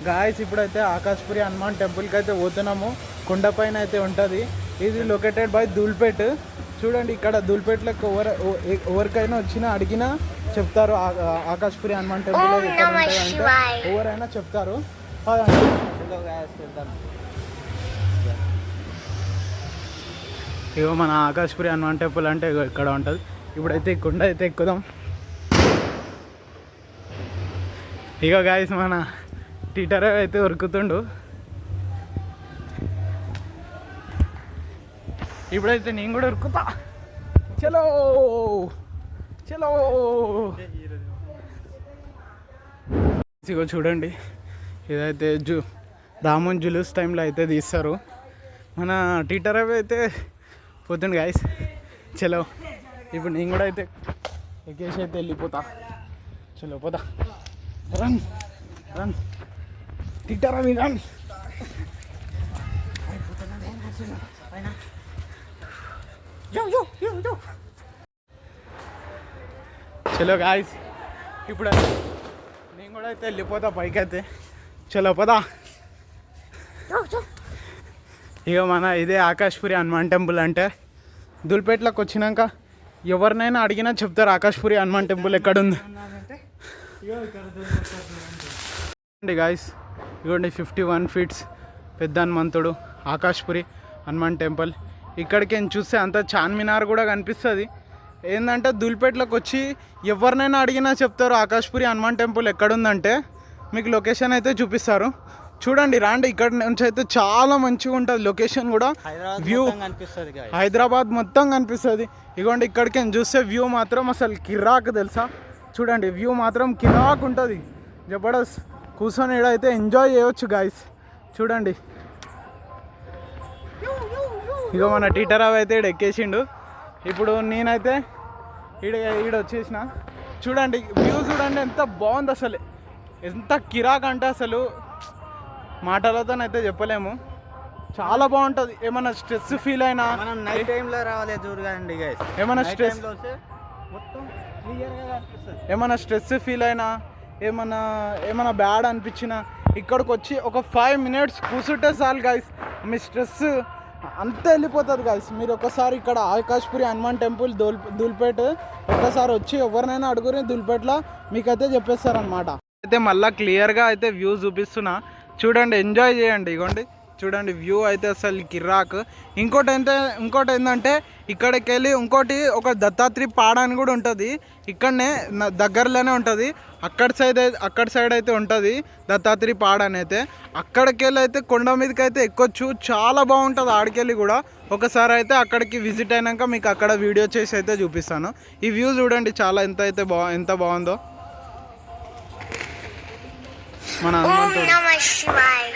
Guys ఇప్పుడైతే ఆకాశ్పురి హనుమాన్ టెంపుల్కి అయితే పోతున్నాము. కొండపైన అయితే ఉంటుంది. ఇది లొకేటెడ్ బై ధూల్పేట్. చూడండి ఇక్కడ ధూల్పేట్లోకి ఎవరికైనా వచ్చినా అడిగినా చెప్తారు ఆకాశ్పురి హనుమాన్ టెంపుల్ ఎక్కడ ఉంటాయంటే ఎవరైనా చెప్తారు. ఇగో మన ఆకాశ్పురి హనుమాన్ టెంపుల్ అంటే ఇక్కడ ఉంటుంది. ఇప్పుడైతే కొండ అయితే ఎక్కుదాం. ఇక గాయస్ మన టీటర్ అయితే ఉరుకుతుండు. ఇప్పుడైతే నేను కూడా ఉరుకుతా. చలో చలో. ఇగో చూడండి ఇదైతే రామోన్ జులూస్ టైంలో అయితే తీస్తారు. మన టీటర్ అయితే పోతుంది గాయస్. చలో ఇప్పుడు నేను కూడా అయితే ఎక్కేసి అయితే వెళ్ళిపోతా. చలో పోతా. రన్ రన్ టీటర్ అవి రన్. చలో గాయస్ ఇప్పుడు నేను కూడా అయితే వెళ్ళిపోతా పైకి అయితే. చలో పదా. ఇక మన ఇదే ఆకాశ్పురి హనుమాన్ టెంపుల్ అంటే ధూల్పేట్లోకి వచ్చినాక ఎవరినైనా అడిగినా చెప్తారు ఆకాశ్పురి హనుమాన్ టెంపుల్ ఎక్కడుంది. గాయస్ ఇవ్వండి 51 feet పెద్ద హనుమంతుడు ఆకాశ్పురి హనుమాన్ టెంపుల్. ఇక్కడికి చూస్తే అంత చార్మినార్ కూడా కనిపిస్తుంది. ఏంటంటే ధూల్పేట్లోకి వచ్చి ఎవరినైనా అడిగినా చెప్తారు ఆకాశ్పురి హనుమాన్ టెంపుల్ ఎక్కడుందంటే మీకు లొకేషన్ అయితే చూపిస్తారు. చూడండి రాండి. ఇక్కడ నుంచి అయితే చాలా మంచిగా ఉంటుంది లొకేషన్ కూడా. వ్యూ హైదరాబాద్ మొత్తం కనిపిస్తుంది. ఇగోండి ఇక్కడికి చూస్తే వ్యూ మాత్రం అసలు కిరాక్ తెలుసా. చూడండి వ్యూ మాత్రం కిరాక్ ఉంటుంది. జబర్దస్త్. కూర్చొని అయితే ఎంజాయ్ చేయవచ్చు గాయస్. చూడండి ఇగో మన టీటరావు అయితే ఈడ ఎక్కేసిండు. ఇప్పుడు నేనైతే ఈడ వచ్చేసిన. చూడండి వ్యూ చూడండి ఎంత బాగుంది అసలు. ఎంత కిరాక్ అంటే అసలు మాటలతోనైతే చెప్పలేము. చాలా బాగుంటుంది. ఏమైనా స్ట్రెస్ ఫీల్ అయినా మనం నైట్ టైంలో రావాలి చూడండి గైస్. ఏమైనా స్ట్రెస్ మొత్తం క్లియర్గా కనిపిస్తుంది. ఏమైనా స్ట్రెస్ ఫీల్ అయినా ఏమైనా బ్యాడ్ అనిపించినా ఇక్కడికి వచ్చి ఒక 5 minutes కూర్చుంటే చాలు గాయస్ మీ స్ట్రెస్ అంతా వెళ్ళిపోతుంది గాయస్. మీరు ఒకసారి ఇక్కడ ఆకాశ్పురి హనుమాన్ టెంపుల్ ధూల్పేట్ ఒక్కసారి వచ్చి ఎవరినైనా అడుగురి ధూల్పేట్లో మీకైతే చెప్పేస్తారనమాట. అయితే మళ్ళీ క్లియర్గా అయితే వ్యూ చూపిస్తున్నా. చూడండి ఎంజాయ్ చేయండి. ఇగోండి చూడండి వ్యూ అయితే అసలు కిరాక్. ఇంకోటి ఏంటంటే ఇక్కడికి వెళ్ళి ఇంకోటి ఒక దత్తాత్రి పాడ అని కూడా ఉంటుంది. ఇక్కడనే దగ్గరలోనే ఉంటుంది. అక్కడ సైడ్ అయితే ఉంటుంది దత్తాత్రి పాడ అని అయితే. అక్కడికి వెళ్ళి అయితే కొండ మీదకి అయితే ఎక్కొచ్చు. చాలా బాగుంటుంది ఆడికెళ్ళి కూడా. ఒకసారి అయితే అక్కడికి విజిట్ అయినాక మీకు అక్కడ వీడియో చేసి అయితే చూపిస్తాను. ఈ వ్యూ చూడండి చాలా ఎంత బాగుందో మన హనుమంతుడు.